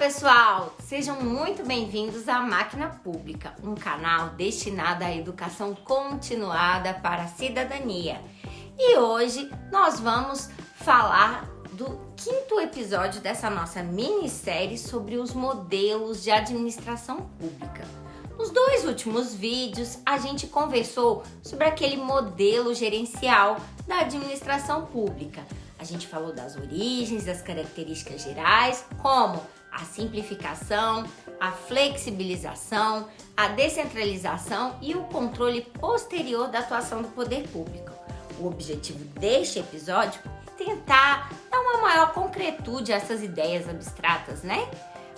pessoal! Sejam muito bem-vindos à Máquina Pública, um canal destinado à educação continuada para a cidadania. E hoje nós vamos falar do 5º episódio dessa nossa minissérie sobre os modelos de administração pública. Nos 2 últimos vídeos, a gente conversou sobre aquele modelo gerencial da administração pública. A gente falou das origens, das características gerais, como a simplificação, a flexibilização, a descentralização e o controle posterior da atuação do poder público. O objetivo deste episódio é tentar dar uma maior concretude a essas ideias abstratas, né?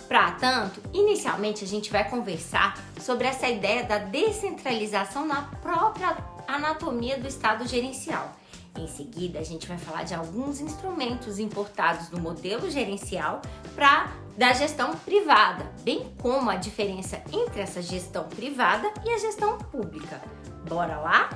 Para tanto, inicialmente a gente vai conversar sobre essa ideia da descentralização na própria anatomia do Estado gerencial. Em seguida, a gente vai falar de alguns instrumentos importados do modelo gerencial da gestão privada, bem como a diferença entre essa gestão privada e a gestão pública. Bora lá?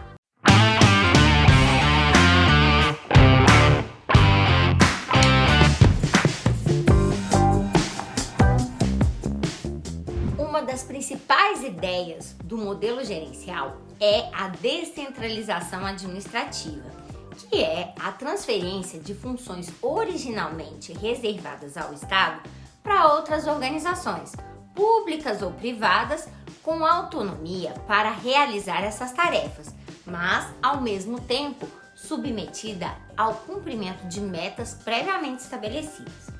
Uma das principais ideias do modelo gerencial é a descentralização administrativa, que é a transferência de funções originalmente reservadas ao Estado para outras organizações, públicas ou privadas, com autonomia para realizar essas tarefas, mas, ao mesmo tempo, submetida ao cumprimento de metas previamente estabelecidas.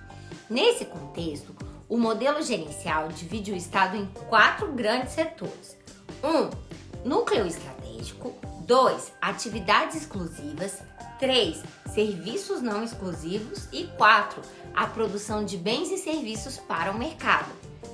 Nesse contexto, o modelo gerencial divide o Estado em 4 grandes setores. 1. Núcleo estratégico. 2. Atividades exclusivas. 3. Serviços não exclusivos. E 4. A produção de bens e serviços para o mercado.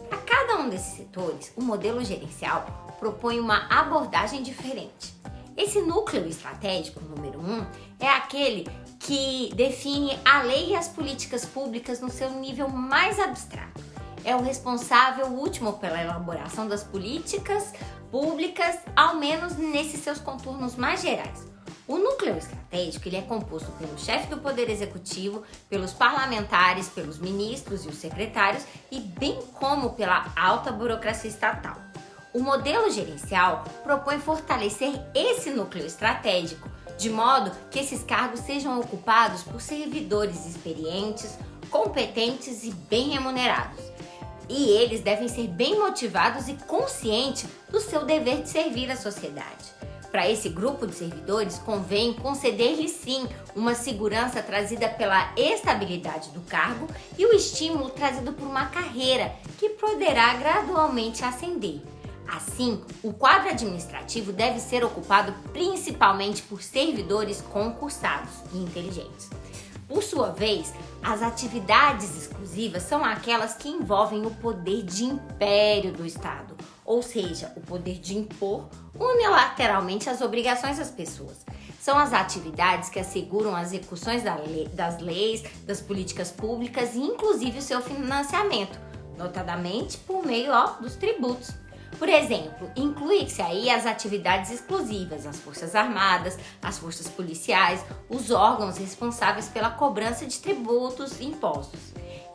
Para cada um desses setores, o modelo gerencial propõe uma abordagem diferente. Esse núcleo estratégico, número 1, é aquele que define a lei e as políticas públicas no seu nível mais abstrato. É o responsável último pela elaboração das políticas públicas, ao menos nesses seus contornos mais gerais. O núcleo estratégico ele é composto pelo chefe do Poder Executivo, pelos parlamentares, pelos ministros e os secretários e bem como pela alta burocracia estatal. O modelo gerencial propõe fortalecer esse núcleo estratégico, de modo que esses cargos sejam ocupados por servidores experientes, competentes e bem remunerados. E eles devem ser bem motivados e conscientes do seu dever de servir a sociedade. Para esse grupo de servidores, convém conceder-lhes sim uma segurança trazida pela estabilidade do cargo e o estímulo trazido por uma carreira que poderá gradualmente ascender. Assim, o quadro administrativo deve ser ocupado principalmente por servidores concursados e inteligentes. Por sua vez, as atividades exclusivas são aquelas que envolvem o poder de império do Estado, ou seja, o poder de impor unilateralmente as obrigações às pessoas. São as atividades que asseguram as execuções das leis, das políticas públicas e inclusive o seu financiamento, notadamente por meio dos tributos. Por exemplo, inclui-se aí as atividades exclusivas, as Forças Armadas, as Forças Policiais, os órgãos responsáveis pela cobrança de tributos e impostos.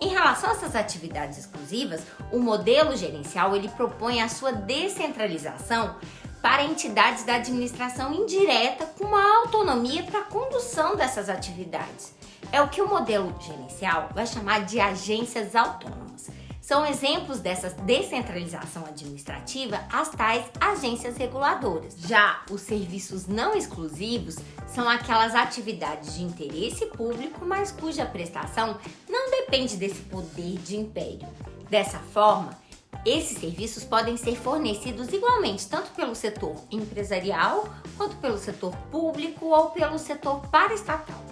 Em relação a essas atividades exclusivas, o modelo gerencial ele propõe a sua descentralização para entidades da administração indireta com uma autonomia para a condução dessas atividades. É o que o modelo gerencial vai chamar de agências autônomas. São exemplos dessa descentralização administrativa as tais agências reguladoras. Já os serviços não exclusivos são aquelas atividades de interesse público, mas cuja prestação não depende desse poder de império. Dessa forma, esses serviços podem ser fornecidos igualmente tanto pelo setor empresarial, quanto pelo setor público ou pelo setor paraestatal.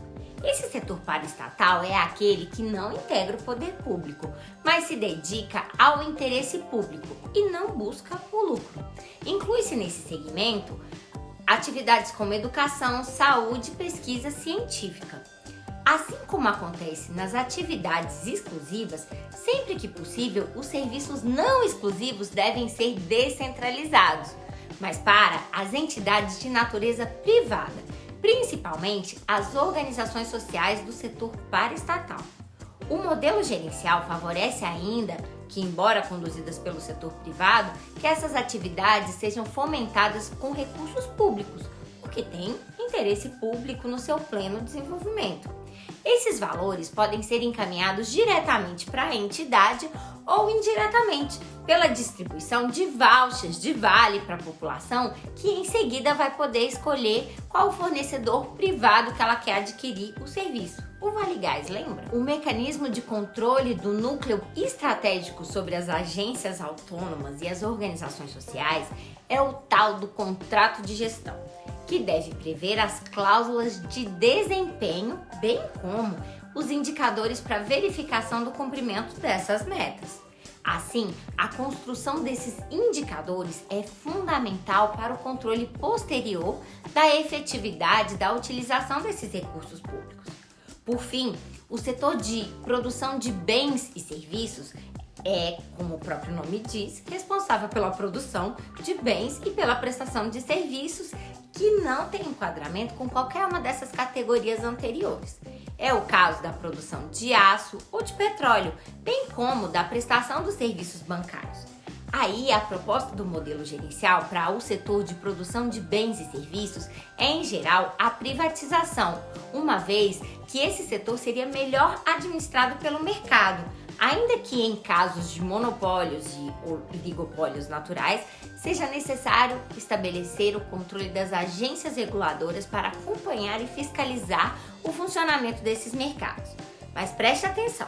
Esse setor paraestatal é aquele que não integra o poder público, mas se dedica ao interesse público e não busca o lucro. Inclui-se nesse segmento atividades como educação, saúde e pesquisa científica. Assim como acontece nas atividades exclusivas, sempre que possível, os serviços não exclusivos devem ser descentralizados, mas para as entidades de natureza privada, principalmente as organizações sociais do setor paraestatal. O modelo gerencial favorece ainda que, embora conduzidas pelo setor privado, que essas atividades sejam fomentadas com recursos públicos, porque tem interesse público no seu pleno desenvolvimento. Esses valores podem ser encaminhados diretamente para a entidade ou indiretamente pela distribuição de vouchers de vale para a população, que em seguida vai poder escolher qual fornecedor privado que ela quer adquirir o serviço. O Vale Gás, lembra? O mecanismo de controle do núcleo estratégico sobre as agências autônomas e as organizações sociais é o tal do contrato de gestão, que deve prever as cláusulas de desempenho, bem como os indicadores para verificação do cumprimento dessas metas. Assim, a construção desses indicadores é fundamental para o controle posterior da efetividade da utilização desses recursos públicos. Por fim, o setor de produção de bens e serviços é, como o próprio nome diz, responsável pela produção de bens e pela prestação de serviços que não tem enquadramento com qualquer uma dessas categorias anteriores. É o caso da produção de aço ou de petróleo, bem como da prestação dos serviços bancários. Aí, a proposta do modelo gerencial para o setor de produção de bens e serviços é, em geral, a privatização, uma vez que esse setor seria melhor administrado pelo mercado, ainda que em casos de monopólios e oligopólios naturais, seja necessário estabelecer o controle das agências reguladoras para acompanhar e fiscalizar o funcionamento desses mercados. Mas preste atenção!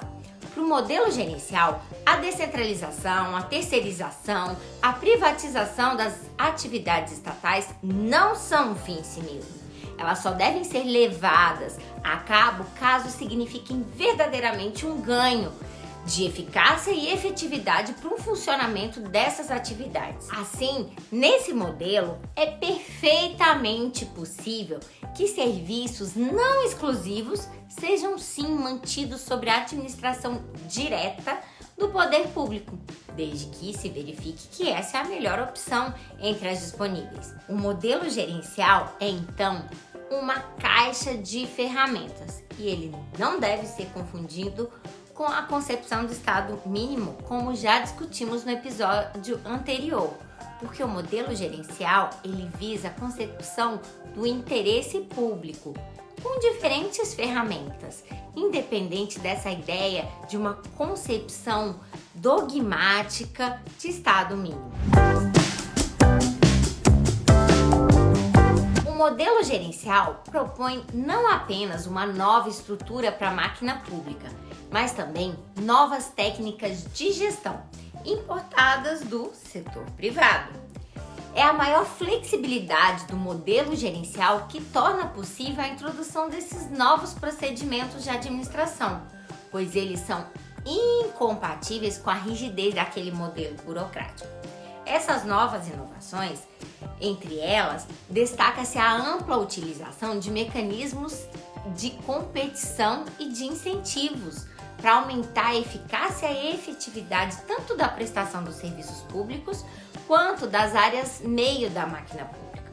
Para o modelo gerencial, a descentralização, a terceirização, a privatização das atividades estatais não são um fim em si mesmo. Elas só devem ser levadas a cabo caso signifiquem verdadeiramente um ganho de eficácia e efetividade para o funcionamento dessas atividades. Assim, nesse modelo, é perfeitamente possível que serviços não exclusivos sejam sim mantidos sob a administração direta do poder público, desde que se verifique que essa é a melhor opção entre as disponíveis. O modelo gerencial é, então, uma caixa de ferramentas e ele não deve ser confundido com a concepção do Estado mínimo, como já discutimos no episódio anterior, porque o modelo gerencial ele visa a concepção do interesse público com diferentes ferramentas, independente dessa ideia de uma concepção dogmática de Estado mínimo. O modelo gerencial propõe não apenas uma nova estrutura para a máquina pública, mas também novas técnicas de gestão importadas do setor privado. É a maior flexibilidade do modelo gerencial que torna possível a introdução desses novos procedimentos de administração, pois eles são incompatíveis com a rigidez daquele modelo burocrático. Essas novas inovações, entre elas, destaca-se a ampla utilização de mecanismos de competição e de incentivos para aumentar a eficácia e efetividade tanto da prestação dos serviços públicos quanto das áreas meio da máquina pública.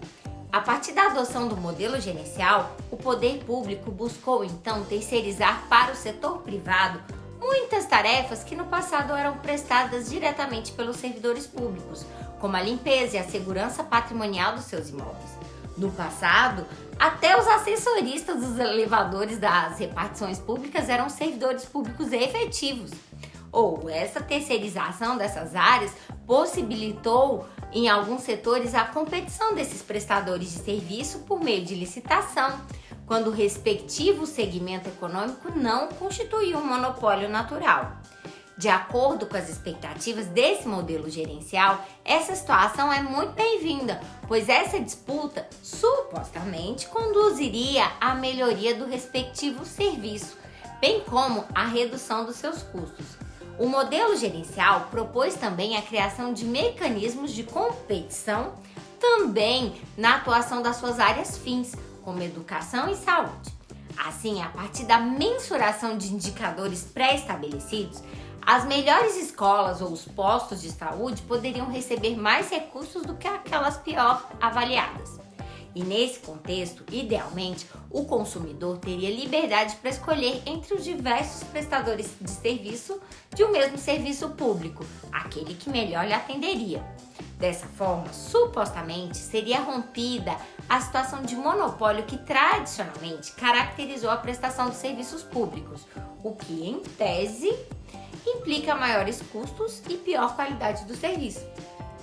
A partir da adoção do modelo gerencial, o poder público buscou então terceirizar para o setor privado muitas tarefas que no passado eram prestadas diretamente pelos servidores públicos, como a limpeza e a segurança patrimonial dos seus imóveis. No passado, até os assessoristas dos elevadores das repartições públicas eram servidores públicos efetivos. Ou essa terceirização dessas áreas possibilitou, em alguns setores, a competição desses prestadores de serviço por meio de licitação, quando o respectivo segmento econômico não constituía um monopólio natural. De acordo com as expectativas desse modelo gerencial, essa situação é muito bem-vinda, pois essa disputa supostamente conduziria à melhoria do respectivo serviço, bem como à redução dos seus custos. O modelo gerencial propôs também a criação de mecanismos de competição também na atuação das suas áreas fins, como educação e saúde. Assim, a partir da mensuração de indicadores pré-estabelecidos, as melhores escolas ou os postos de saúde poderiam receber mais recursos do que aquelas pior avaliadas. E nesse contexto, idealmente, o consumidor teria liberdade para escolher entre os diversos prestadores de serviço de um mesmo serviço público, aquele que melhor lhe atenderia. Dessa forma, supostamente, seria rompida a situação de monopólio que tradicionalmente caracterizou a prestação de serviços públicos, o que, em tese, implica maiores custos e pior qualidade do serviço.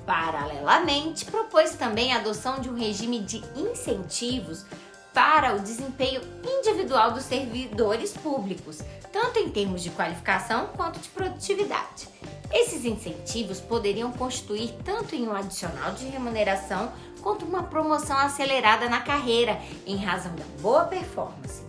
Paralelamente, propôs também a adoção de um regime de incentivos para o desempenho individual dos servidores públicos, tanto em termos de qualificação quanto de produtividade. Esses incentivos poderiam constituir tanto em um adicional de remuneração quanto uma promoção acelerada na carreira, em razão da boa performance.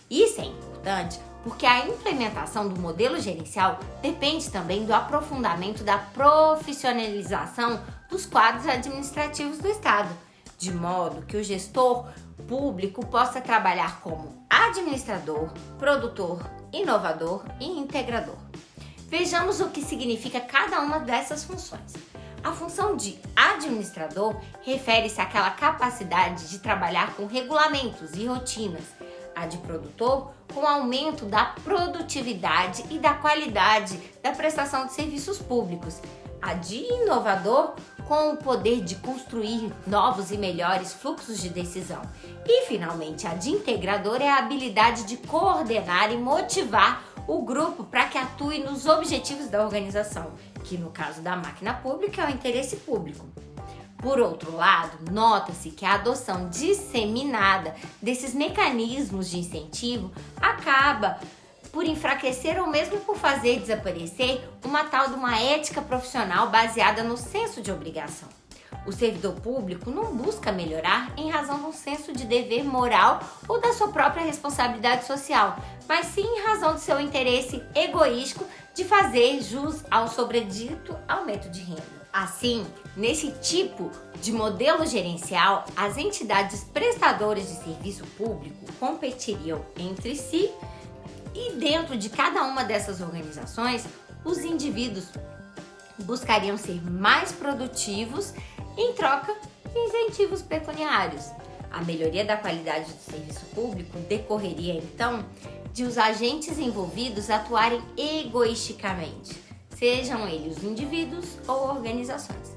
Isso é importante porque a implementação do modelo gerencial depende também do aprofundamento da profissionalização dos quadros administrativos do Estado, de modo que o gestor público possa trabalhar como administrador, produtor, inovador e integrador. Vejamos o que significa cada uma dessas funções. A função de administrador refere-se àquela capacidade de trabalhar com regulamentos e rotinas. A de produtor, com o aumento da produtividade e da qualidade da prestação de serviços públicos. A de inovador, com o poder de construir novos e melhores fluxos de decisão. E, finalmente, a de integrador é a habilidade de coordenar e motivar o grupo para que atue nos objetivos da organização, que no caso da máquina pública é o interesse público. Por outro lado, nota-se que a adoção disseminada desses mecanismos de incentivo acaba por enfraquecer ou mesmo por fazer desaparecer uma tal de uma ética profissional baseada no senso de obrigação. O servidor público não busca melhorar em razão de um senso de dever moral ou da sua própria responsabilidade social, mas sim em razão do seu interesse egoístico de fazer jus ao sobredito aumento de renda. Assim, nesse tipo de modelo gerencial, as entidades prestadoras de serviço público competiriam entre si e dentro de cada uma dessas organizações, os indivíduos buscariam ser mais produtivos em troca de incentivos pecuniários. A melhoria da qualidade do serviço público decorreria, então, de os agentes envolvidos atuarem egoisticamente, sejam eles os indivíduos ou organizações.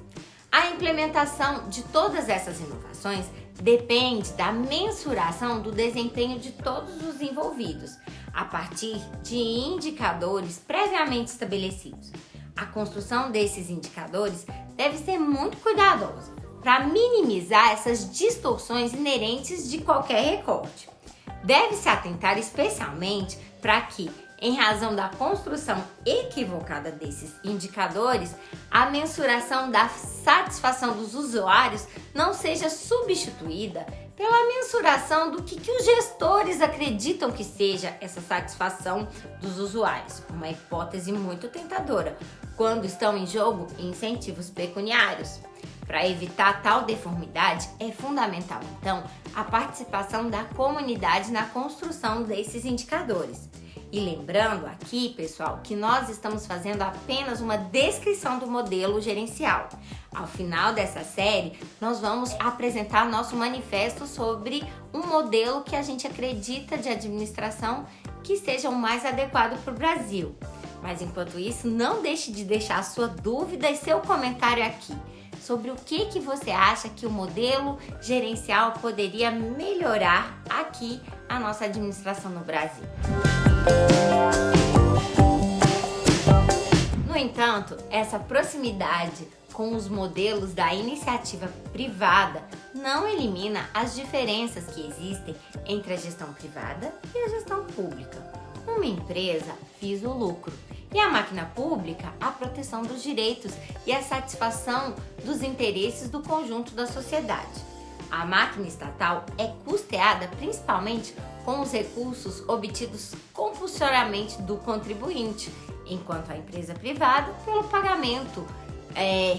A implementação de todas essas inovações depende da mensuração do desempenho de todos os envolvidos, a partir de indicadores previamente estabelecidos. A construção desses indicadores deve ser muito cuidadosa para minimizar essas distorções inerentes de qualquer recorte. Deve-se atentar especialmente para que, em razão da construção equivocada desses indicadores, a mensuração da satisfação dos usuários não seja substituída pela mensuração do que os gestores acreditam que seja essa satisfação dos usuários, uma hipótese muito tentadora, quando estão em jogo incentivos pecuniários. Para evitar tal deformidade, é fundamental, então, a participação da comunidade na construção desses indicadores. E lembrando aqui, pessoal, que nós estamos fazendo apenas uma descrição do modelo gerencial. Ao final dessa série, nós vamos apresentar nosso manifesto sobre um modelo que a gente acredita de administração que seja o mais adequado para o Brasil. Mas enquanto isso, não deixe de deixar a sua dúvida e seu comentário aqui sobre o que você acha que o modelo gerencial poderia melhorar aqui a nossa administração no Brasil. No entanto, essa proximidade com os modelos da iniciativa privada não elimina as diferenças que existem entre a gestão privada e a gestão pública. Uma empresa visa o lucro e a máquina pública a proteção dos direitos e a satisfação dos interesses do conjunto da sociedade. A máquina estatal é custeada principalmente com os recursos obtidos compulsoriamente do contribuinte, enquanto a empresa privada pelo pagamento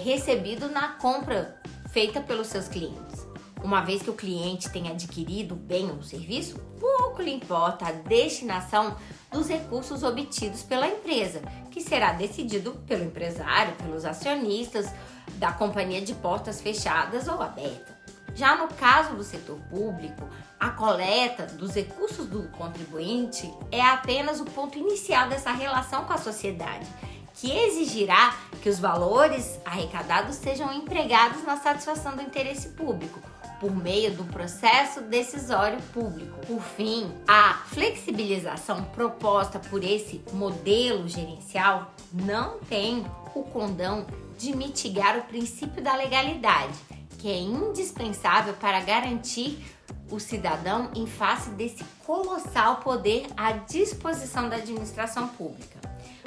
recebido na compra feita pelos seus clientes. Uma vez que o cliente tenha adquirido o bem ou serviço, pouco lhe importa a destinação dos recursos obtidos pela empresa, que será decidido pelo empresário, pelos acionistas da companhia de portas fechadas ou aberta. Já no caso do setor público, a coleta dos recursos do contribuinte é apenas o ponto inicial dessa relação com a sociedade, que exigirá que os valores arrecadados sejam empregados na satisfação do interesse público, por meio do processo decisório público. Por fim, a flexibilização proposta por esse modelo gerencial não tem o condão de mitigar o princípio da legalidade, que é indispensável para garantir o cidadão em face desse colossal poder à disposição da administração pública.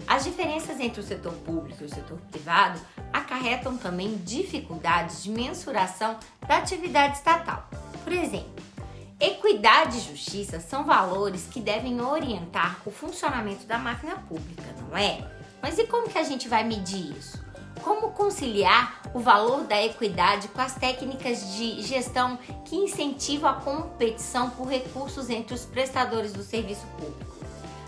As diferenças entre o setor público e o setor privado acarretam também dificuldades de mensuração da atividade estatal. Por exemplo, equidade e justiça são valores que devem orientar o funcionamento da máquina pública, não é? Mas e como que a gente vai medir isso? Como conciliar o valor da equidade com as técnicas de gestão que incentivam a competição por recursos entre os prestadores do serviço público?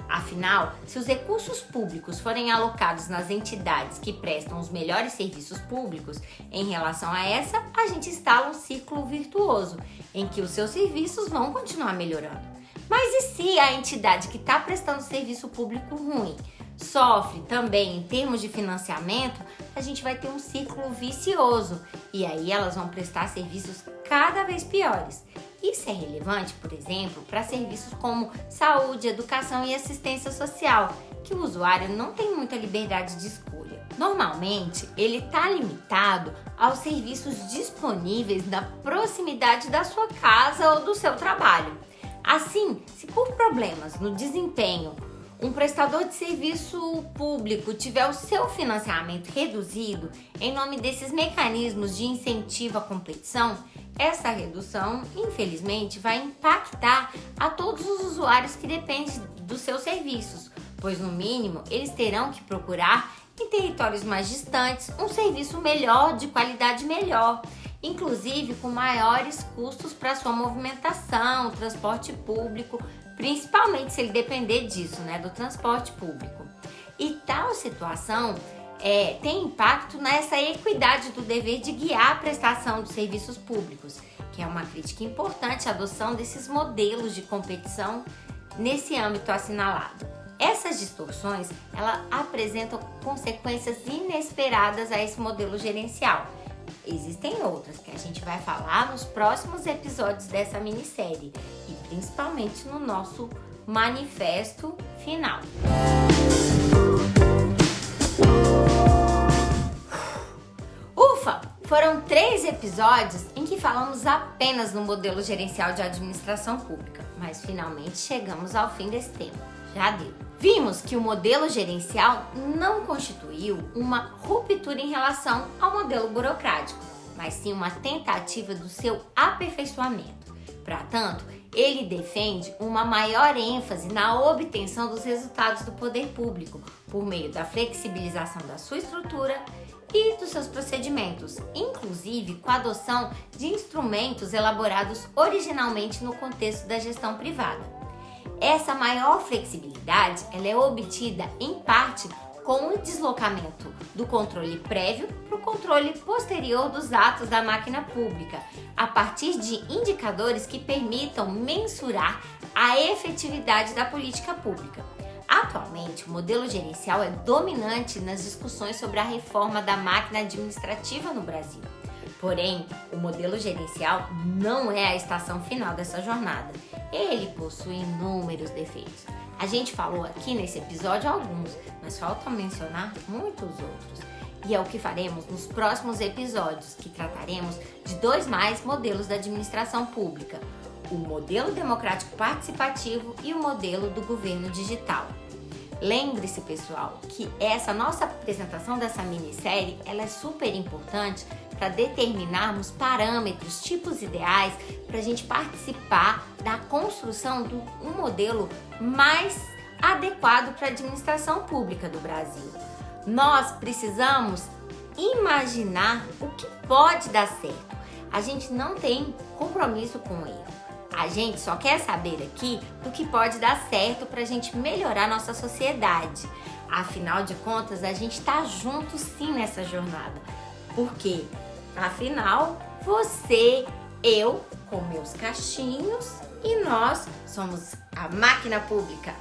Afinal, se os recursos públicos forem alocados nas entidades que prestam os melhores serviços públicos, em relação a essa, a gente instala um círculo virtuoso, em que os seus serviços vão continuar melhorando. Mas e se a entidade que está prestando serviço público ruim sofre também em termos de financiamento, a gente vai ter um círculo vicioso e aí elas vão prestar serviços cada vez piores. Isso é relevante, por exemplo, para serviços como saúde, educação e assistência social, que o usuário não tem muita liberdade de escolha. Normalmente, ele está limitado aos serviços disponíveis na proximidade da sua casa ou do seu trabalho. Assim, se por problemas no desempenho um prestador de serviço público tiver o seu financiamento reduzido em nome desses mecanismos de incentivo à competição, essa redução, infelizmente, vai impactar a todos os usuários que dependem dos seus serviços, pois, no mínimo, eles terão que procurar, em territórios mais distantes, um serviço melhor, de qualidade melhor, inclusive com maiores custos para sua movimentação, transporte público, principalmente se ele depender disso, do transporte público. E tal situação tem impacto nessa equidade do dever de guiar a prestação dos serviços públicos, que é uma crítica importante à adoção desses modelos de competição nesse âmbito assinalado. Essas distorções, elas apresentam consequências inesperadas a esse modelo gerencial. Existem outras que a gente vai falar nos próximos episódios dessa minissérie e principalmente no nosso manifesto final. Ufa! Foram 3 episódios em que falamos apenas no modelo gerencial de administração pública, mas finalmente chegamos ao fim desse tema. Já deu. Vimos que o modelo gerencial não constituiu uma ruptura em relação ao modelo burocrático, mas sim uma tentativa do seu aperfeiçoamento. Para tanto, ele defende uma maior ênfase na obtenção dos resultados do poder público, por meio da flexibilização da sua estrutura e dos seus procedimentos, inclusive com a adoção de instrumentos elaborados originalmente no contexto da gestão privada. Essa maior flexibilidade ela é obtida, em parte, com o deslocamento do controle prévio para o controle posterior dos atos da máquina pública, a partir de indicadores que permitam mensurar a efetividade da política pública. Atualmente, o modelo gerencial é dominante nas discussões sobre a reforma da máquina administrativa no Brasil. Porém, o modelo gerencial não é a estação final dessa jornada. Ele possui inúmeros defeitos. A gente falou aqui nesse episódio alguns, mas falta mencionar muitos outros. E é o que faremos nos próximos episódios, que trataremos de 2 mais modelos da administração pública: o modelo democrático participativo e o modelo do governo digital. Lembre-se, pessoal, que essa nossa apresentação dessa minissérie ela é super importante para determinarmos parâmetros, tipos ideais para a gente participar da construção de um modelo mais adequado para a administração pública do Brasil. Nós precisamos imaginar o que pode dar certo. A gente não tem compromisso com ele. A gente só quer saber aqui do que pode dar certo para a gente melhorar nossa sociedade. Afinal de contas, a gente está junto sim nessa jornada. Por quê? Afinal, você Eu com meus cachinhos e nós somos a máquina pública.